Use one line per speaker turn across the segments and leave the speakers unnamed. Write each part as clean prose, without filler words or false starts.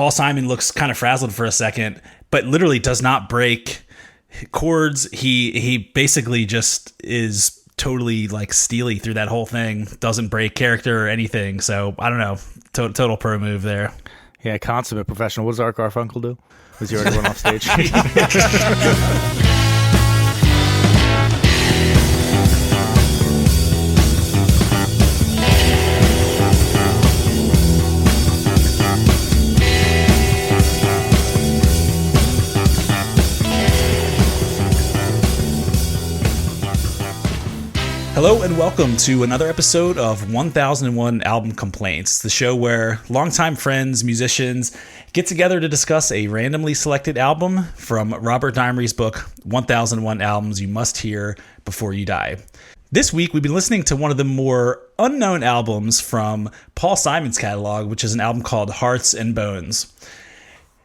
Paul Simon looks kind of frazzled for a second, but literally does not break chords. He basically just is totally like steely through that whole thing. Doesn't break character or anything. So I don't know. Total pro move there.
Yeah, consummate professional. What does Art Garfunkel do? Was he already went off stage?
Hello and welcome to another episode of 1001 Album Complaints, the show where longtime friends, musicians get together to discuss a randomly selected album from Robert Dimery's book, 1001 Albums You Must Hear Before You Die. This week, we've been listening to one of the more unknown albums from Paul Simon's catalog, which is an album called Hearts and Bones.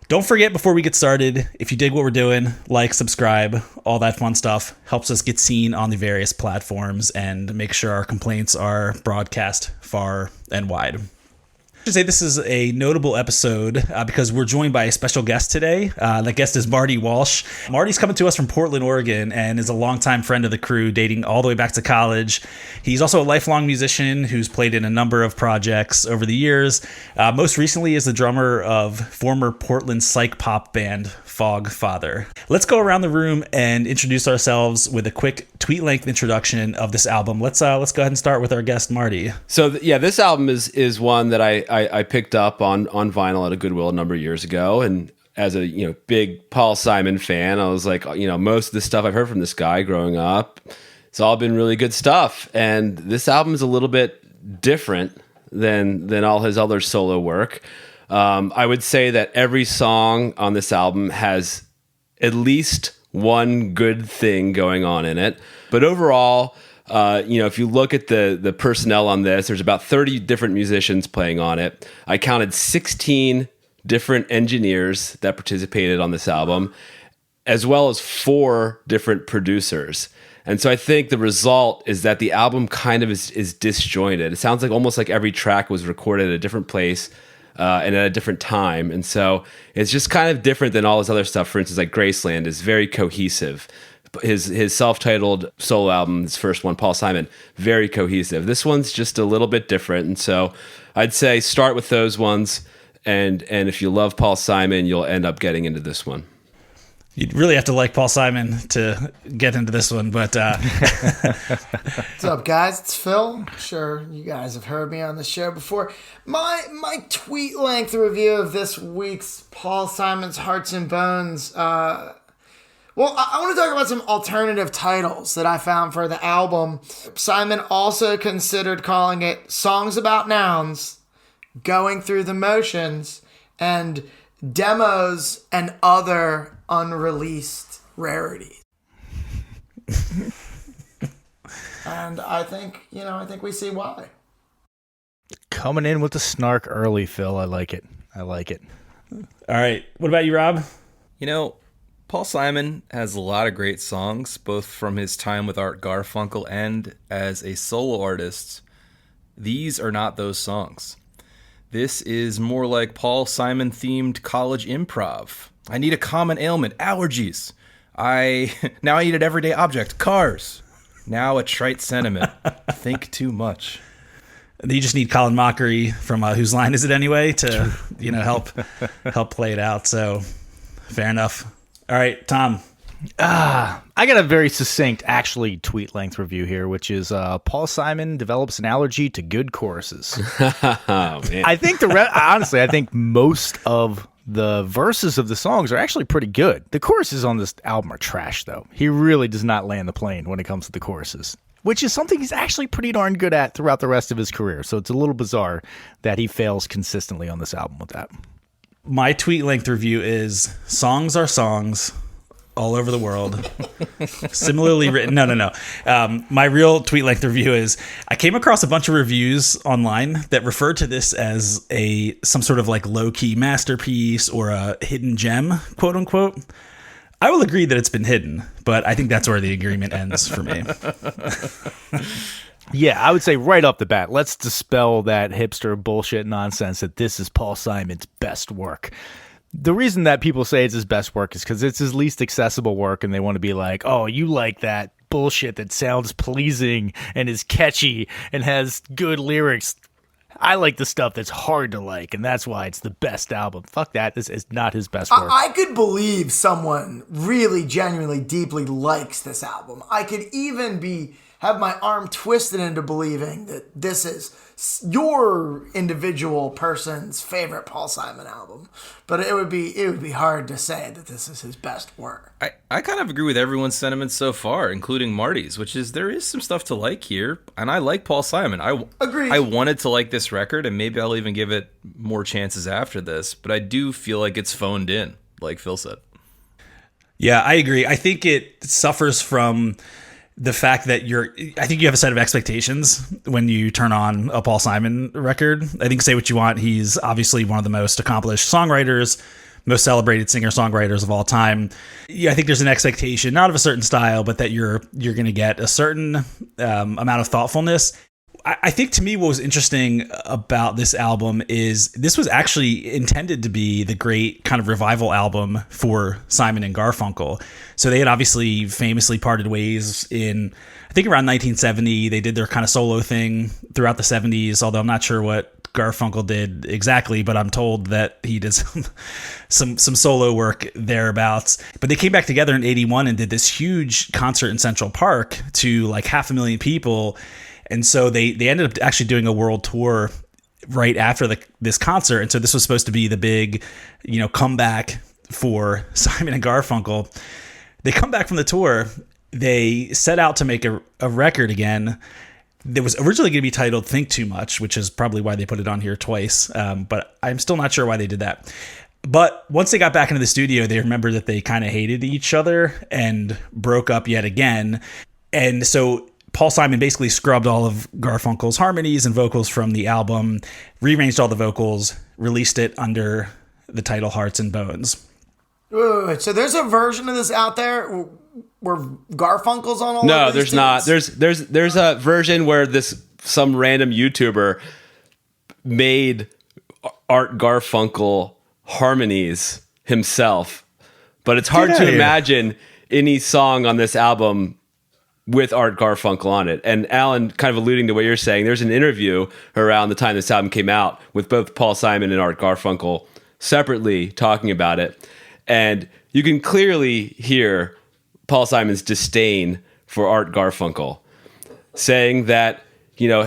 Don't forget, before we get started, if you dig what we're doing, like, subscribe, all that fun stuff. Helps us get seen on the various platforms and make sure our complaints are broadcast far and wide. I should say this is a notable episode because we're joined by a special guest today. That guest is Marty Walsh. Marty's coming to us from Portland, Oregon, and is a longtime friend of the crew, dating all the way back to college. He's also a lifelong musician who's played in a number of projects over the years. Most recently is the drummer of former Portland psych pop band Fog Father. Let's go around the room and introduce ourselves with a quick tweet-length introduction of this album. Let's go ahead and start with our guest, Marty.
So this album is one that I picked up on vinyl at a Goodwill a number of years ago, and as a big Paul Simon fan, I was like, most of the stuff I've heard from this guy growing up, it's all been really good stuff, and this album is a little bit different than all his other solo work. I would say that every song on this album has at least one good thing going on in it, but overall, if you look at the personnel on this, there's about 30 different musicians playing on it. I counted 16 different engineers that participated on this album, as well as 4 different producers. And so I think the result is that the album kind of is disjointed. It sounds like almost like every track was recorded at a different place and at a different time. And so it's just kind of different than all his other stuff. For instance, like Graceland is very cohesive. His self-titled solo album, his first one, Paul Simon, very cohesive. This one's just a little bit different, and so I'd say start with those ones, and if you love Paul Simon, you'll end up getting into this one.
You'd really have to like Paul Simon to get into this one, but...
What's up, guys? It's Phil. I'm sure you guys have heard me on the show before. My tweet-length review of this week's Paul Simon's Hearts and Bones... Well, I want to talk about some alternative titles that I found for the album. Simon also considered calling it Songs About Nouns, Going Through the Motions, and Demos and Other Unreleased Rarities. And I think we see why.
Coming in with the snark early, Phil. I like it.
All right. What about you, Rob?
Paul Simon has a lot of great songs, both from his time with Art Garfunkel and as a solo artist. These are not those songs. This is more like Paul Simon-themed college improv. I need a common ailment, allergies. Now I need an everyday object, cars. Now a trite sentiment, think too much.
You just need Colin Mockery from Whose Line Is It Anyway to help play it out. So fair enough. All right, Tom.
I got a very succinct, actually, tweet-length review here, which is Paul Simon develops an allergy to good choruses.
Oh, man.
I think honestly, I think most of the verses of the songs are actually pretty good. The choruses on this album are trash, though. He really does not land the plane when it comes to the choruses, which is something he's actually pretty darn good at throughout the rest of his career. So it's a little bizarre that he fails consistently on this album with that.
My tweet-length review is songs are songs all over the world. Similarly written. No. My real tweet-length review is I came across a bunch of reviews online that referred to this as some sort of like low-key masterpiece or a hidden gem, quote unquote. I will agree that it's been hidden, but I think that's where the agreement ends for me.
Yeah, I would say right off the bat, let's dispel that hipster bullshit nonsense that this is Paul Simon's best work. The reason that people say it's his best work is because it's his least accessible work, and they want to be like, oh, you like that bullshit that sounds pleasing and is catchy and has good lyrics. I like the stuff that's hard to like, and that's why it's the best album. Fuck that. This is not his best work.
I could believe someone really genuinely deeply likes this album. I could even have my arm twisted into believing that this is your individual person's favorite Paul Simon album. But it would be hard to say that this is his best work.
I kind of agree with everyone's sentiments so far, including Marty's, which is there is some stuff to like here, and I like Paul Simon.
Agreed.
I wanted to like this record, and maybe I'll even give it more chances after this, but I do feel like it's phoned in, like Phil said.
Yeah, I agree. I think it suffers from the fact that I think you have a set of expectations when you turn on a Paul Simon record. I think say what you want. He's obviously one of the most accomplished songwriters, most celebrated singer-songwriters of all time. Yeah, I think there's an expectation, not of a certain style, but that you're going to get a certain amount of thoughtfulness. I think to me what was interesting about this album is this was actually intended to be the great kind of revival album for Simon and Garfunkel. So they had obviously famously parted ways in, I think around 1970. They did their kind of solo thing throughout the 70s, although I'm not sure what Garfunkel did exactly, but I'm told that he did some solo work thereabouts. But they came back together in 81 and did this huge concert in Central Park to like 500,000 people. And so they ended up actually doing a world tour right after this concert. And so this was supposed to be the big, comeback for Simon and Garfunkel. They come back from the tour. They set out to make a record again that was originally going to be titled Think Too Much, which is probably why they put it on here twice. But I'm still not sure why they did that. But once they got back into the studio, they remembered that they kind of hated each other and broke up yet again. And so Paul Simon basically scrubbed all of Garfunkel's harmonies and vocals from the album, rearranged all the vocals, released it under the title Hearts and Bones.
Wait. So there's a version of this out there where Garfunkel's on all
No,
of these
there's
tunes?
not. There's a version where some random YouTuber made Art Garfunkel harmonies himself. But it's hard to imagine any song on this album with Art Garfunkel on it. And Alan, kind of alluding to what you're saying, there's an interview around the time this album came out with both Paul Simon and Art Garfunkel separately talking about it. And you can clearly hear Paul Simon's disdain for Art Garfunkel, saying that,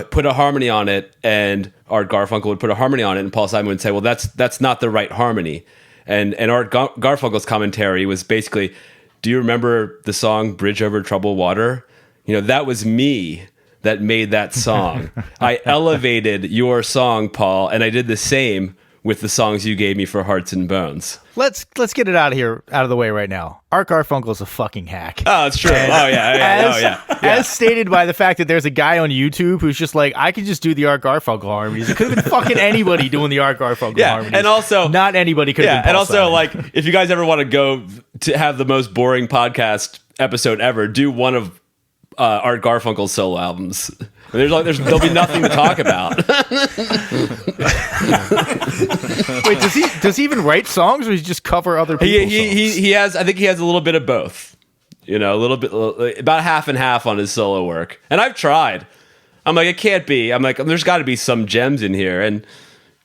put a harmony on it, and Art Garfunkel would put a harmony on it, and Paul Simon would say, well, that's not the right harmony. And Art Garfunkel's commentary was basically, do you remember the song Bridge Over Troubled Water? That was me that made that song. I elevated your song, Paul, and I did the same with the songs you gave me for Hearts and Bones.
Let's get it out of the way right now. Art Garfunkel's a fucking hack.
Oh, it's true.
As stated by the fact that there's a guy on YouTube who's just like, I could just do the Art Garfunkel harmonies. It could have been fucking anybody doing the Art Garfunkel harmonies.
And also,
not anybody could have been Paul Simon.
Like, if you guys ever want to go to have the most boring podcast episode ever, do one of Art Garfunkel's solo albums. There'll be nothing to talk about.
Wait, does he even write songs, or does he just cover other people's songs?
He has. I think he has a little bit of both. A little bit, about half and half on his solo work. And I've tried. I'm like, it can't be. I'm like, there's got to be some gems in here, and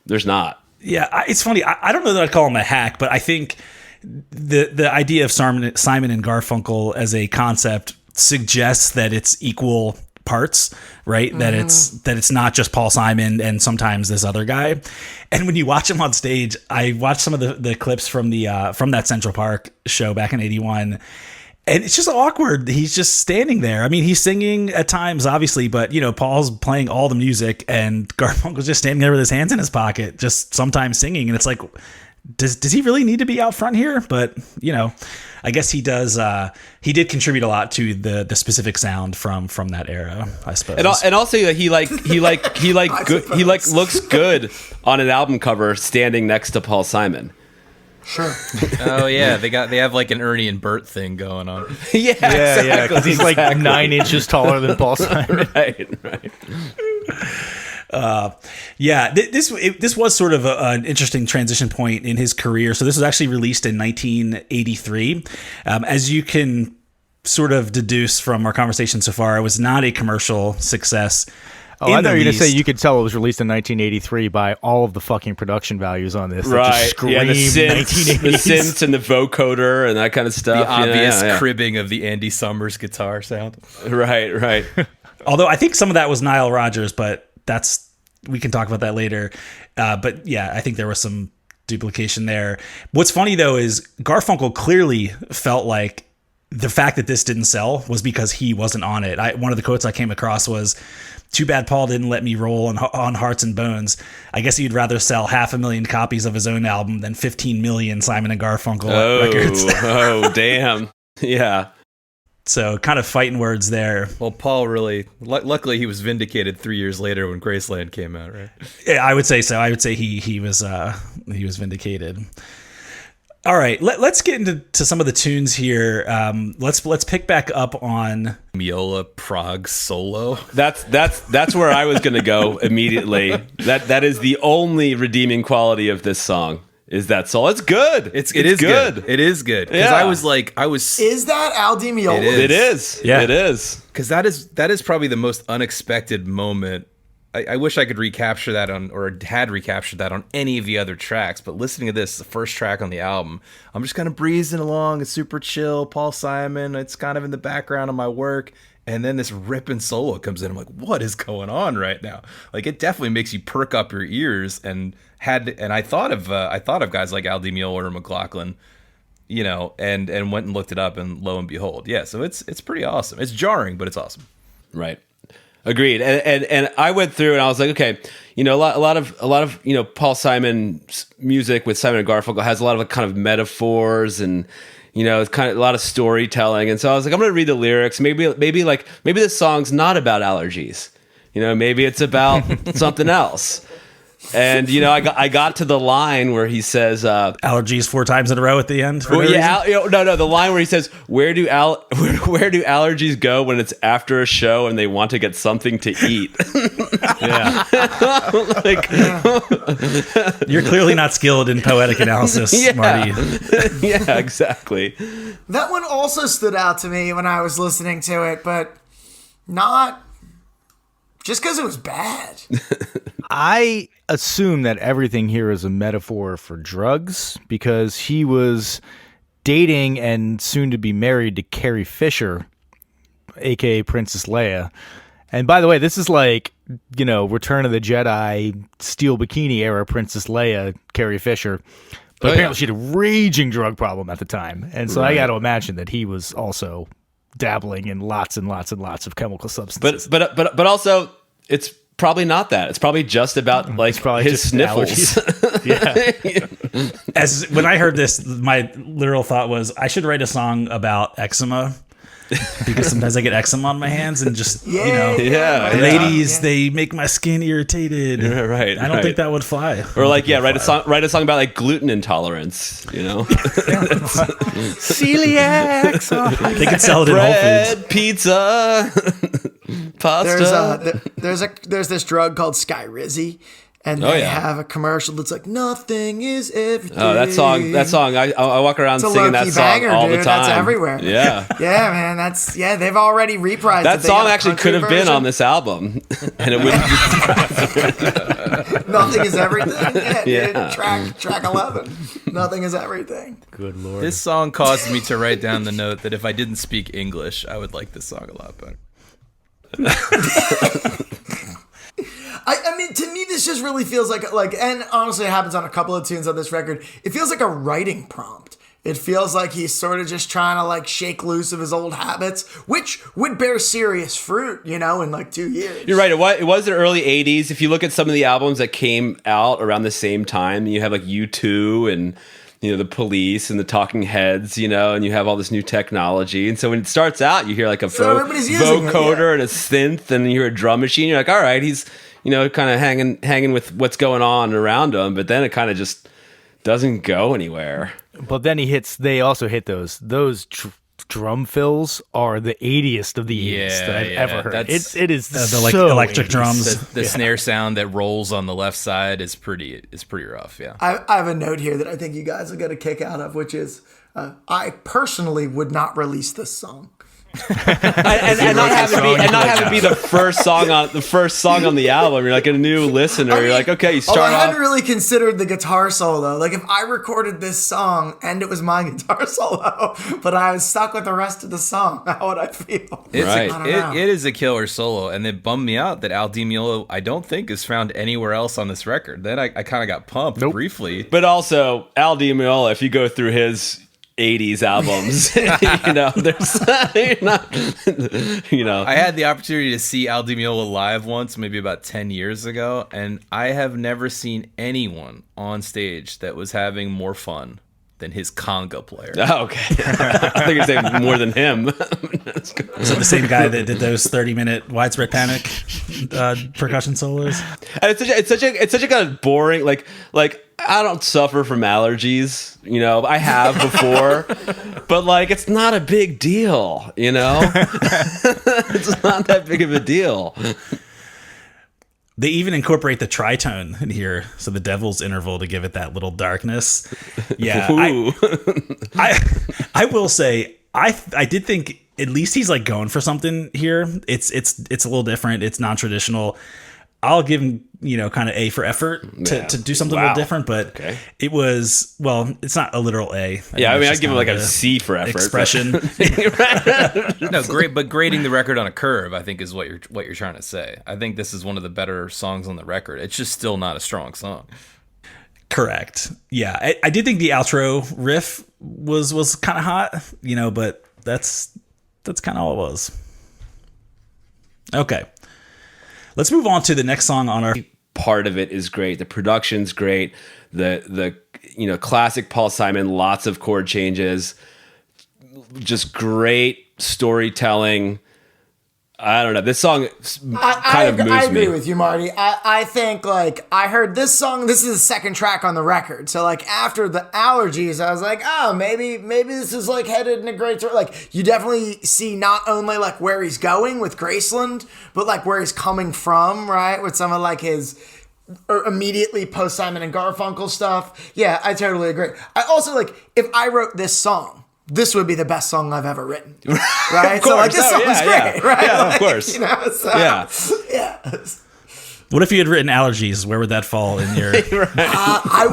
there's not.
Yeah, it's funny. I don't know that I'd call him a hack, but I think the idea of Simon and Garfunkel as a concept suggests that it's equal parts, right? Mm-hmm. That it's not just Paul Simon and sometimes this other guy. And when you watch him on stage, I watched some of the clips from that Central Park show back in 81, and it's just awkward. He's just standing there. I mean, he's singing at times, obviously, but Paul's playing all the music and Garfunkel's just standing there with his hands in his pocket, just sometimes singing. And it's like, does he really need to be out front here? But I guess he does. He did contribute a lot to the specific sound from that era, I suppose.
And also he looks good on an album cover standing next to Paul Simon.
Sure.
Oh yeah, they have like an Ernie and Bert thing going on.
Yeah,
Yeah, because he's like 9 inches taller than Paul Simon.
right.
This was sort of an interesting transition point in his career. So this was actually released in 1983. As you can sort of deduce from our conversation so far, it was not a commercial success.
Oh, I thought you were going to say you could tell it was released in 1983 by all of the fucking production values on this.
Right.
Just scream
Yeah, the synths,
1980s.
the synths and the vocoder and that kind of stuff.
The obvious
Yeah.
cribbing of the Andy Summers guitar sound.
Right.
Although I think some of that was Nile Rodgers, but we can talk about that later. But yeah, I think there was some duplication there. What's funny though is Garfunkel clearly felt like the fact that this didn't sell was because he wasn't on it. One of the quotes I came across was, "Too bad Paul didn't let me roll on Hearts and Bones. I guess he'd rather sell 500,000 copies of his own album than 15 million Simon and Garfunkel records."
Oh, damn. Yeah.
So kind of fighting words there.
Well, Paul really, luckily he was vindicated 3 years later when Graceland came out, right?
Yeah, I would say so. I would say he was vindicated. All right, let's get into some of the tunes here. Let's pick back up on
Miola prog solo.
That's where I was going to go immediately. That is the only redeeming quality of this song. Is that solo? It's good.
It is good. It is good. Because
Yeah.
Is that Al Di Meola?
It is.
Yeah.
It is.
Because that is probably the most unexpected moment. I wish I could recapture that had recaptured that on any of the other tracks, but listening to this, the first track on the album, I'm just kind of breezing along. It's super chill. Paul Simon, it's kind of in the background of my work. And then this ripping solo comes in. I'm like, what is going on right now? Like, it definitely makes you perk up your ears. And I thought of guys like Al Di Meola or McLaughlin, and went and looked it up, and lo and behold, yeah. So it's pretty awesome. It's jarring, but it's awesome.
Right. Agreed. And I went through and I was like, okay, a lot of Paul Simon's music with Simon and Garfunkel has a lot of kind of metaphors and it's kind of a lot of storytelling. And so I was like, I'm going to read the lyrics. Maybe this song's not about allergies. Maybe it's about something else. And I got to the line where he says
allergies 4 times in a row at the end.
The line where he says, where do allergies go when it's after a show and they want to get something to eat?
Yeah. You're clearly not skilled in poetic analysis, Marty.
Yeah, exactly.
That one also stood out to me when I was listening to it, but not just because it was bad.
I assume that everything here is a metaphor for drugs because he was dating and soon to be married to Carrie Fisher, aka Princess Leia. And by the way, this is like, Return of the Jedi, Steel Bikini era Princess Leia, Carrie Fisher. But apparently she had a raging drug problem at the time. And so I got to imagine that he was also dabbling in lots and lots and lots of chemical substances.
But also, it's probably not that. It's probably just about his sniffles.
Yeah. When I heard this, my literal thought was I should write a song about eczema because sometimes I get eczema on my hands and just ladies, they make my skin irritated.
Right.
I don't think that would fly.
Or write a song about like gluten intolerance.
Celiac.
They could sell it in Whole Foods.
Bread, pizza, pasta.
There's this drug called Skyrizi, and they have a commercial that's like nothing is everything.
Oh, that song! I walk around singing that song
banger,
all
dude.
the time.
That's everywhere.
Yeah,
yeah, man. They've already reprised
that
it. They
song.
got a
Actually,
country
could have been
version.
on this album, and it wouldn't.
Nothing is everything. Yeah,
Yeah.
Dude. Track 11. Nothing is everything.
Good Lord.
This song caused me to write down the note that if I didn't speak English, I would like this song a lot better.
I mean, to me, this just really feels like, and honestly, it happens on a couple of tunes on this record. It feels like a writing prompt. It feels like he's sort of just trying to shake loose of his old habits, which would bear serious fruit, in 2 years.
You're right. It was the early '80s. If you look at some of the albums that came out around the same time, you have U2 and the Police and the Talking Heads, and you have all this new technology. And so when it starts out, you hear a
everybody's using
vocoder
it,
and a synth, and you hear a drum machine. You're like, all right, he's kind of hanging with what's going on around him. But then it kind of just doesn't go anywhere.
But then they also hit those drum fills are the 80st of the 80s that I've ever heard. It is
the like
so
electric
80s.
drums.
The snare sound that rolls on the left side is pretty rough. Yeah.
I have a note here that I think you guys will get a kick out of, which is I personally would not release this song.
and not have it be the first song on the album. You're like a new listener. You're like, okay, you start
I
off.
hadn't really considered the guitar solo. Like if I recorded this song and it was my guitar solo, but I was stuck with the rest of the song, how would I feel?
Right.
It is a killer solo, and it bummed me out that Al Di Meola I don't think is found anywhere else on this record. Then I kind of got pumped briefly.
But also, Al Di Meola, if you go through his 80s albums,
I had the opportunity to see Al Di Meola live once, maybe about 10 years ago, and I have never seen anyone on stage that was having more fun than his conga player.
Oh, okay. I think you're saying more than him.
So the same guy that did those 30-minute Widespread Panic percussion solos.
And it's such a kind of boring, like I don't suffer from allergies, I have before, but like it's not a big deal, it's not that big of a deal.
They even incorporate the tritone in here, so the devil's interval to give it that little darkness. Yeah, I will say I did think at least he's like going for something here. It's a little different. It's non-traditional. I'll give him, kind of A for effort to do something a little different, but it was, it's not a literal A.
I'd give him like a C for effort.
Expression.
No, great, but grading the record on a curve, I think, is what you're trying to say. I think this is one of the better songs on the record. It's just still not a strong song.
Correct. Yeah, I did think the outro riff was kind of hot, but that's kind of all it was. Okay. Let's move on to the next song on our...
Part of it is great. The production's great. The classic Paul Simon, lots of chord changes, just great storytelling. I don't know. This song kind of moves me.
I agree with you, Marty. I think, like, I heard this song. This is the second track on the record. So, like, after the allergies, I was like, oh, maybe this is, like, headed in a great direction. Like, you definitely see not only, like, where he's going with Graceland, but, like, where he's coming from, right? With some of, like, his immediately post-Simon and Garfunkel stuff. Yeah, I totally agree. I also, like, if I wrote this song, this would be the best song I've ever written, right?
So like
this song is great, right?
Yeah,
like,
of course.
Yeah.
What if you had written allergies? Where would that fall in your...
I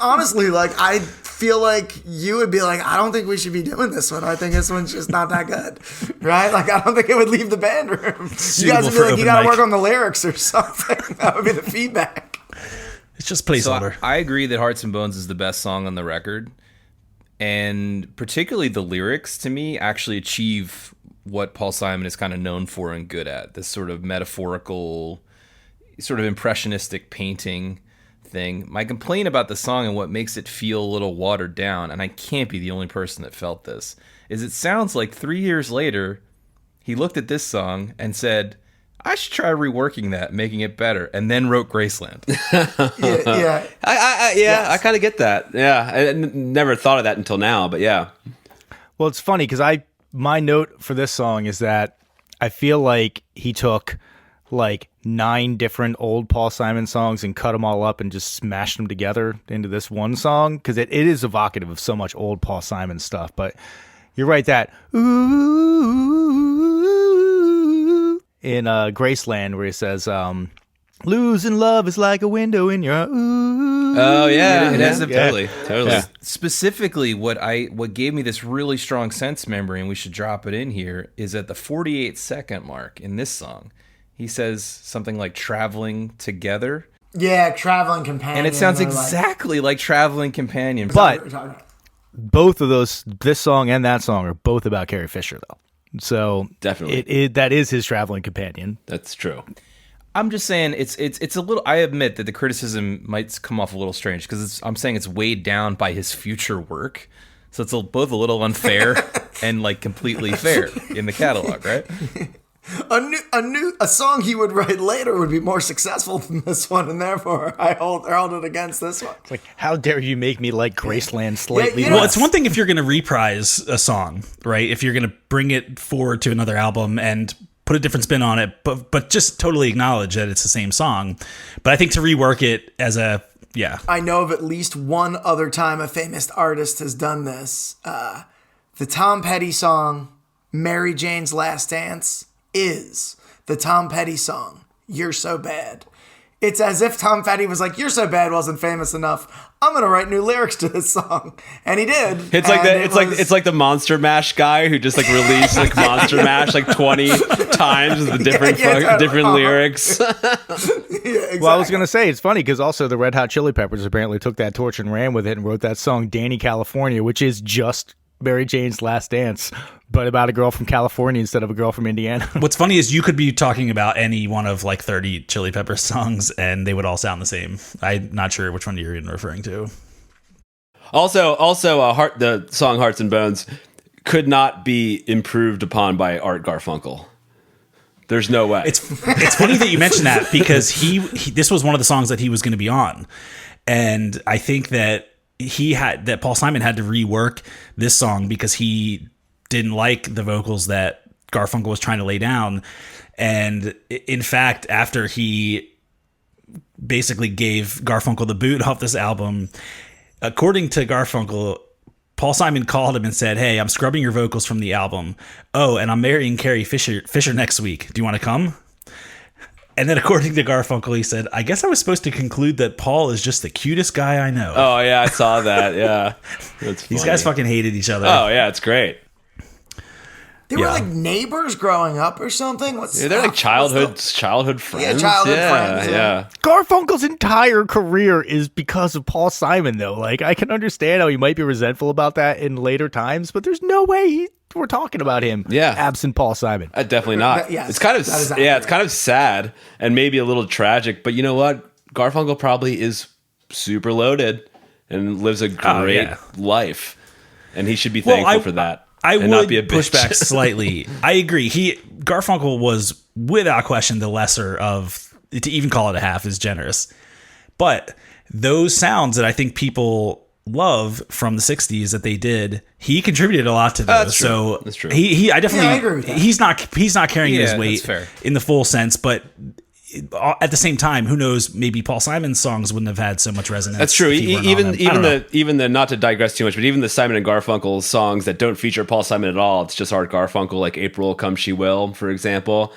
honestly, like, I feel like you would be like, I don't think we should be doing this one. I think this one's just not that good, right? Like, I don't think it would leave the band room. You guys would be like, you got to work on the lyrics or something. That would be the feedback.
It's just placeholder.
So I agree that Hearts and Bones is the best song on the record. And particularly the lyrics, to me, actually achieve what Paul Simon is kind of known for and good at. This sort of metaphorical, sort of impressionistic painting thing. My complaint about the song and what makes it feel a little watered down, and I can't be the only person that felt this, is it sounds like 3 years later, he looked at this song and said, I should try reworking that, making it better, and then wrote Graceland.
Yeah.
I kind of get that. Yeah, I never thought of that until now, but yeah.
Well, it's funny because my note for this song is that I feel like he took like 9 different old Paul Simon songs and cut them all up and just smashed them together into this one song because it is evocative of so much old Paul Simon stuff. But you're right that ooh in Graceland where he says losing love is like a window in your ooh.
Oh yeah,
it has a
totally.
Yeah.
Specifically, what gave me this really strong sense memory, and we should drop it in here, is at the 48-second mark in this song. He says something like "traveling together."
Yeah, Traveling Companion.
And it sounds exactly like Traveling Companion.
But both of those, this song and that song, are both about Carrie Fisher, though. So
definitely,
that is his traveling companion.
That's true.
I'm just saying it's a little. I admit that the criticism might come off a little strange because I'm saying it's weighed down by his future work, so it's both a little unfair and like completely fair in the catalog, right?
A song he would write later would be more successful than this one, and therefore I hold it against this one.
It's like, how dare you make me like Graceland slightly?
Yeah, you know,
Well, it's one thing if you're going to reprise a song, right? If you're going to bring it forward to another album and put a different spin on it, but just totally acknowledge that it's the same song. But I think to rework it as a
I know of at least one other time a famous artist has done this. The Tom Petty song "Mary Jane's Last Dance" is the Tom Petty song "You're So Bad." It's as if Tom Petty was like, "You're So Bad" wasn't famous enough. I'm gonna write new lyrics to this song, and he did.
It's like it's like the Monster Mash guy who just like released like Monster Mash like 20 times with the different lyrics.
Exactly.
Well, I was going to say, it's funny because also the Red Hot Chili Peppers apparently took that torch and ran with it and wrote that song Danny California, which is just Mary Jane's Last Dance, but about a girl from California instead of a girl from Indiana.
What's funny is you could be talking about any one of like 30 Chili Peppers songs and they would all sound the same. I'm not sure which one you're even referring to.
Also, the song "Hearts and Bones" could not be improved upon by Art Garfunkel. There's no way.
It's funny that you mentioned that because he this was one of the songs that he was going to be on, and I think that Paul Simon had to rework this song because he didn't like the vocals that Garfunkel was trying to lay down, and in fact, after he basically gave Garfunkel the boot off this album, according to Garfunkel, Paul Simon called him and said, "Hey, I'm scrubbing your vocals from the album. Oh, and I'm marrying Carrie Fisher next week. Do you want to come?" And then according to Garfunkel, he said, "I guess I was supposed to conclude that Paul is just the cutest guy I know."
Oh yeah, I saw that. Yeah, that's
These
funny.
guys fucking hated each other.
Oh yeah, it's great.
They were like neighbors growing up or something.
Yeah, they're like childhood friends.
Yeah, childhood friends.
Yeah.
Garfunkel's entire career is because of Paul Simon, though. Like, I can understand how he might be resentful about that in later times, but there's no way we're talking about him absent Paul Simon.
Definitely not.
Yes,
it's kind of
it's
kind of sad and maybe a little tragic, but you know what? Garfunkel probably is super loaded and lives a great life, and he should be thankful for that.
I
and
would
not be a
push
bitch.
back slightly. I agree. Garfunkel was without question the lesser of, to even call it a half is generous. But those sounds that I think people love from the 60s that they did, he contributed a lot to those.
That's true.
So
that's true.
I definitely
I agree with that.
He's not carrying his weight
fair.
in the full sense, but at the same time, who knows? Maybe Paul Simon's songs wouldn't have had so much resonance.
That's true.
if he weren't on them. I don't know.
Even the not to digress too much, but even the Simon and Garfunkel songs that don't feature Paul Simon at all, it's just Art Garfunkel, like "April Come She Will," for example.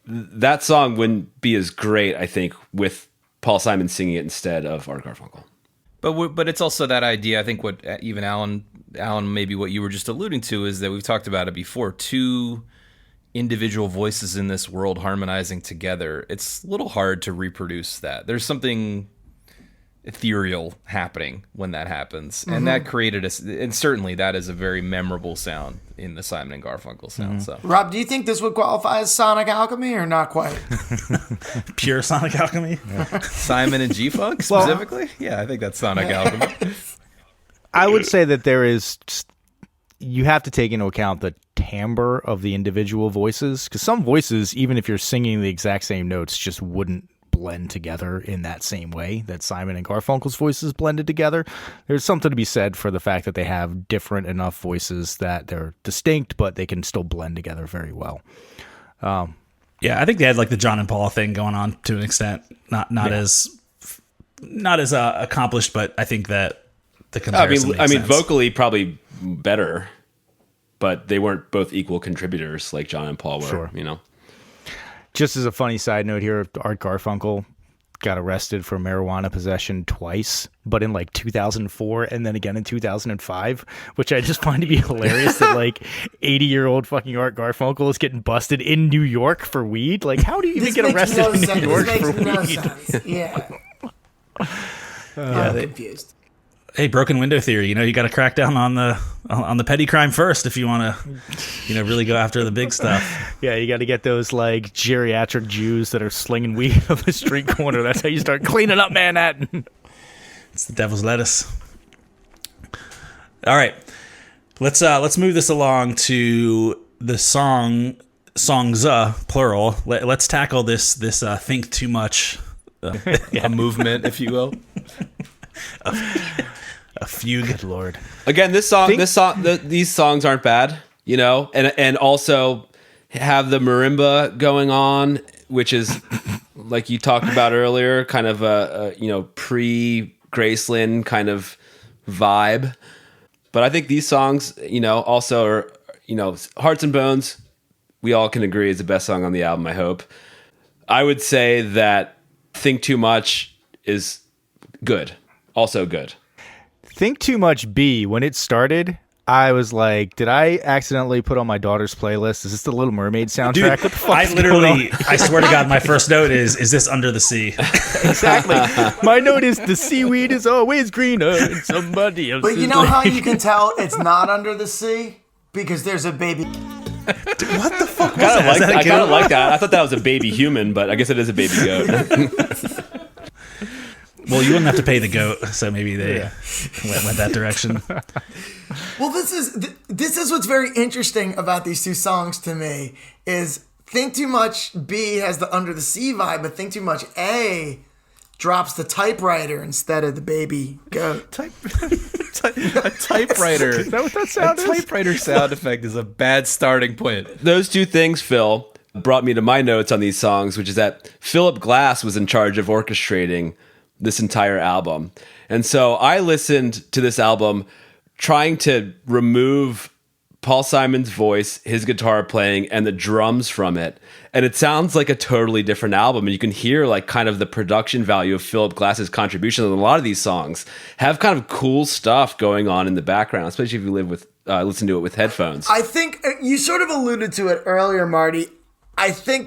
That song wouldn't be as great, I think, with Paul Simon singing it instead of Art Garfunkel.
But it's also that idea. I think what even Alan, maybe what you were just alluding to is that we've talked about it before. Two individual voices in this world harmonizing together. It's a little hard to reproduce that. There's something ethereal happening when that happens, and that created and certainly that is a very memorable sound in the Simon and Garfunkel sound. So,
Rob, do you think this would qualify as sonic alchemy or not quite?
Pure Sonic Alchemy.
Simon and G-Funk specifically, yeah, I think that's sonic alchemy.
I would say that you have to take into account the timbre of the individual voices, because some voices, even if you're singing the exact same notes, just wouldn't blend together in that same way that Simon and Garfunkel's voices blended together. There's something to be said for the fact that they have different enough voices that they're distinct, but they can still blend together very well.
Yeah, I think they had like the John and Paul thing going on to an extent. Not as accomplished, but I think that the comparison makes sense.
vocally probably better, but they weren't both equal contributors like John and Paul were.
Sure.
You know.
Just as a funny side note here, Art Garfunkel got arrested for marijuana possession twice, but in like 2004 and then again in 2005, which I just find to be hilarious that like 80-year-old fucking Art Garfunkel is getting busted in New York for weed. Like, how do you even get arrested in New York for weed?
Yeah. I'm confused.
Hey, broken window theory. You got to crack down on the petty crime first if you want to, really go after the big stuff.
Yeah, you got to get those like geriatric Jews that are slinging weed on the street corner. That's how you start cleaning up Manhattan.
It's the devil's lettuce. All right, let's move this along to the song songs, plural. Let's tackle this think too much.
A movement, if you will.
A fugue.
Good Lord.
Again, these songs aren't bad, you know, and also have the marimba going on, which is like you talked about earlier, kind of a pre Graceland kind of vibe. But I think these songs, you know, also are, you know, Hearts and Bones, we all can agree is the best song on the album, I hope. I would say that Think Too Much is good. Also good.
Think Too Much B, when it started, I was like, did I accidentally put on my daughter's playlist? Is this the Little Mermaid soundtrack?
Dude,
What the fuck
I
is going on?
literally, I swear to God, my first note is this Under the Sea?
Exactly. My note is the seaweed is always greener in somebody else's.
But you know how you can tell it's not Under the Sea? Because there's a baby.
What the fuck?
I kind of like that. I thought that was a baby human, but I guess it is a baby goat.
Well, you wouldn't have to pay the goat, so maybe they went that direction.
Well, this is what's very interesting about these two songs to me is Think Too Much B has the Under the Sea vibe, but Think Too Much A drops the typewriter instead of the baby goat.
A typewriter.
Is that what that sound is?
A typewriter sound effect is a bad starting point.
Those two things, Phil, brought me to my notes on these songs, which is that Philip Glass was in charge of orchestrating this entire album. And so I listened to this album trying to remove Paul Simon's voice, his guitar playing, and the drums from it. And it sounds like a totally different album. And you can hear like kind of the production value of Philip Glass's contribution. And a lot of these songs have kind of cool stuff going on in the background, especially if you listen to it with headphones.
I think you sort of alluded to it earlier, Marty. I think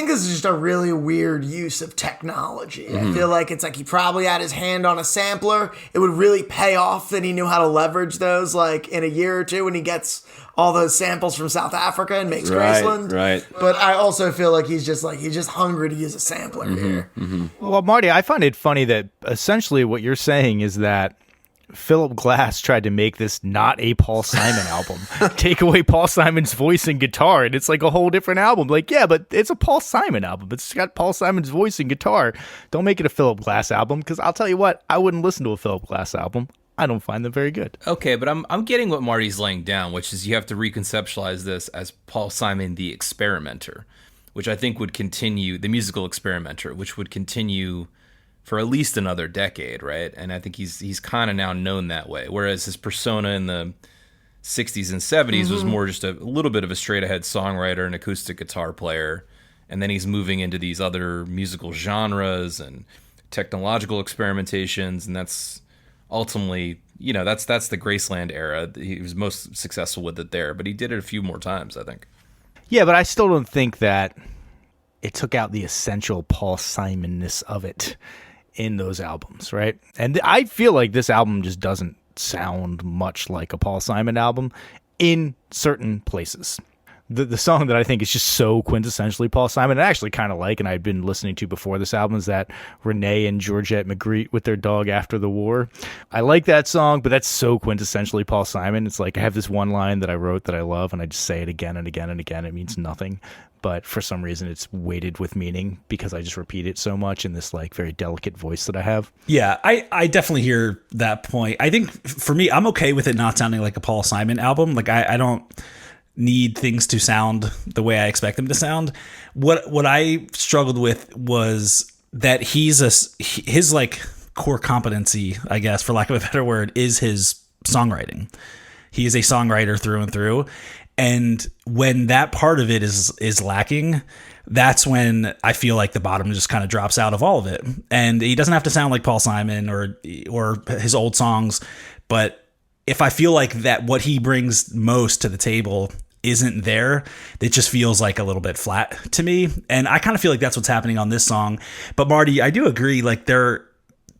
this is just a really weird use of technology. I feel like it's like he probably had his hand on a sampler. It would really pay off that he knew how to leverage those like in a year or two when he gets all those samples from South Africa and makes Graceland.
Right.
But I also feel like he's just hungry to use a sampler here.
Well, Marty, I find it funny that essentially what you're saying is that Philip Glass tried to make this not a Paul Simon album. Take away Paul Simon's voice and guitar, and it's like a whole different album. Like, yeah, but it's a Paul Simon album. It's got Paul Simon's voice and guitar. Don't make it a Philip Glass album, because I'll tell you what, I wouldn't listen to a Philip Glass album. I don't find them very good.
Okay, but I'm getting what Marty's laying down, which is you have to reconceptualize this as Paul Simon the experimenter, which I think would continue, the musical experimenter, which would continue for at least another decade, right? And I think he's kind of now known that way. Whereas his persona in the 60s and 70s was more just a little bit of a straight-ahead songwriter and acoustic guitar player. And then he's moving into these other musical genres and technological experimentations. And that's ultimately, you know, that's the Graceland era. He was most successful with it there. But he did it a few more times, I think.
Yeah, but I still don't think that it took out the essential Paul Simon-ness of it in those albums, right? And I feel like this album just doesn't sound much like a Paul Simon album in certain places. The song that I think is just so quintessentially Paul Simon, and I actually kind of like, and I'd been listening to before this album, is that Renee and Georgette Magritte with their dog after the war. I like that song, but that's so quintessentially Paul Simon. It's like I have this one line that I wrote that I love, and I just say it again and again and again. It means nothing, but for some reason it's weighted with meaning because I just repeat it so much in this like very delicate voice that I have.
Yeah, I definitely hear that point. I think for me, I'm okay with it not sounding like a Paul Simon album. Like I don't need things to sound the way I expect them to sound. What I struggled with was that his like core competency, I guess, for lack of a better word, is his songwriting. He is a songwriter through and through. And when that part of it is lacking, that's when I feel like the bottom just kind of drops out of all of it. And he doesn't have to sound like Paul Simon or his old songs, but if I feel like that what he brings most to the table isn't there, it just feels like a little bit flat to me. And I kind of feel like that's what's happening on this song. But Marty, I do agree, like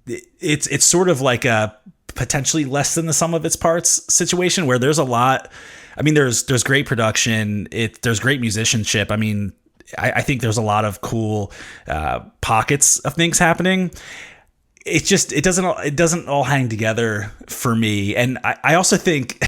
it's sort of like a potentially less than the sum of its parts situation where there's a lot. I mean, there's great production. There's great musicianship. I mean, I think there's a lot of cool pockets of things happening. It's just it doesn't all hang together for me. And I also think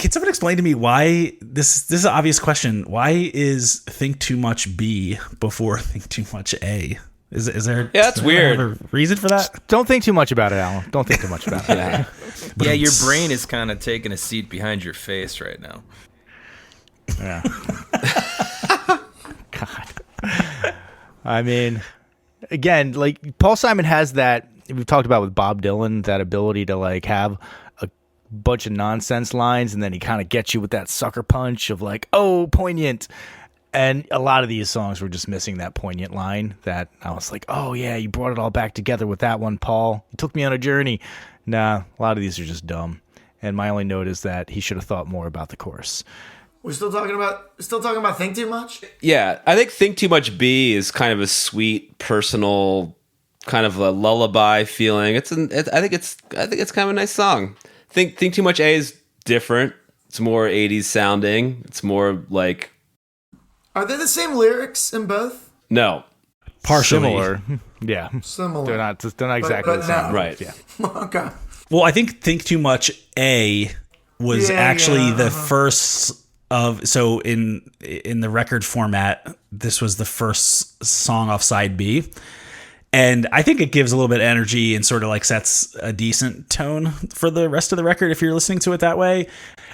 Can someone explain to me why this is an obvious question? Why is Think Too Much B before Think Too Much A? Is there?
Yeah, that's weird.
Have a reason for that?
Don't think too much about it, Alan. Don't think too much about it.
Yeah.
Yeah, your brain is kind of taking a seat behind your face right now.
Yeah. God. I mean, again, like Paul Simon has that, we've talked about with Bob Dylan, that ability to like have a bunch of nonsense lines and then he kind of gets you with that sucker punch of like, oh, poignant. And a lot of these songs were just missing that poignant line that I was like, oh yeah, you brought it all back together with that one, Paul. You took me on a journey. Nah, a lot of these are just dumb. And my only note is that he should have thought more about the chorus.
We're still talking about Think Too Much?
Yeah, I think Think Too Much B is kind of a sweet, personal, kind of a lullaby feeling. I think it's kind of a nice song. Think Too Much A is different. It's more 80s sounding. It's more like...
Are they the same lyrics in both?
No.
Partially.
Similar. Yeah.
Similar.
They're not exactly
but
the same.
no.
Right. Yeah.
Okay.
Well, I think Think Too Much A was actually the first of, so in the record format, this was the first song off side B. And I think it gives a little bit of energy and sort of like sets a decent tone for the rest of the record if you're listening to it that way.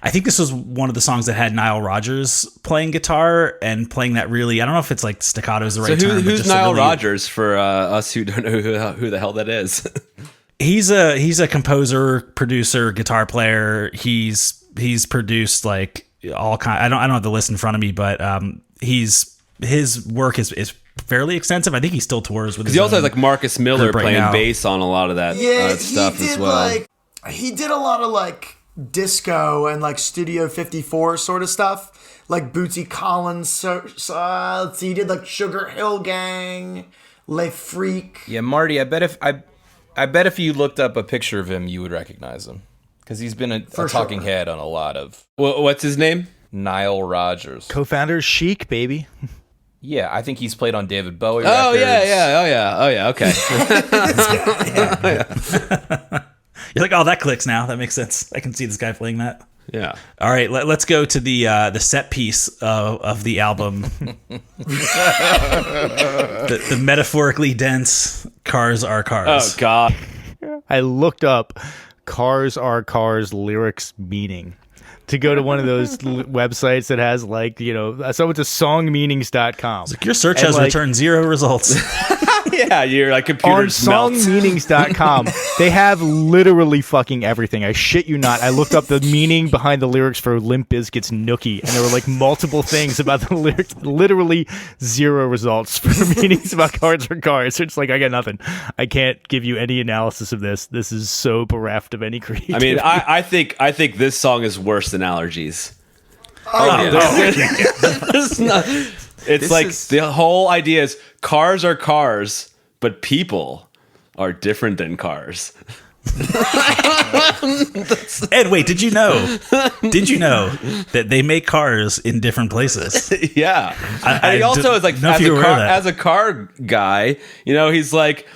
I think this was one of the songs that had Nile Rodgers playing guitar and playing that really, I don't know if it's like staccato is the right term.
Who's Nile Rodgers for us who don't know who the hell that is?
He's a composer, producer, guitar player. He's produced like all kind. I don't have the list in front of me, but his work is fairly extensive. I think he still tours with.
Because he also has like Marcus Miller
right
playing
now.
bass on a lot of that stuff as well.
He did a lot of like disco and like Studio 54 sort of stuff, like Bootsy Collins. So he did like Sugar Hill Gang, Le Freak.
Yeah, Marty, I bet if you looked up a picture of him, you would recognize him because he's been a talking head on a lot of.
What's his name?
Nile Rodgers,
Co-founder Chic, baby.
Yeah, I think he's played on David Bowie.
Oh
records.
yeah. Okay.
You're like, oh, that clicks now. That makes sense. I can see this guy playing that.
Yeah.
All right, let's go to the set piece of the album. the metaphorically dense Cars Are Cars.
Oh God.
I looked up Cars Are Cars lyrics meaning to go to one of those websites that has like, so it's a songmeanings.com.
Like your search has returned 0 results.
Yeah, you're like
On
computers melt.
songmeanings.com, they have literally fucking everything. I shit you not. I looked up the meaning behind the lyrics for Limp Bizkit's Nookie, and there were like multiple things about the lyrics. Literally 0 results for meanings about Cars Are Cars. It's like, I got nothing. I can't give you any analysis of this. This is so bereft of any creativity.
I mean, I think this song is worse than Allergies. The whole idea is cars are cars, but people are different than cars.
Ed, wait, did you know that they make cars in different places?
Yeah. And he also is like, as a car guy, he's like,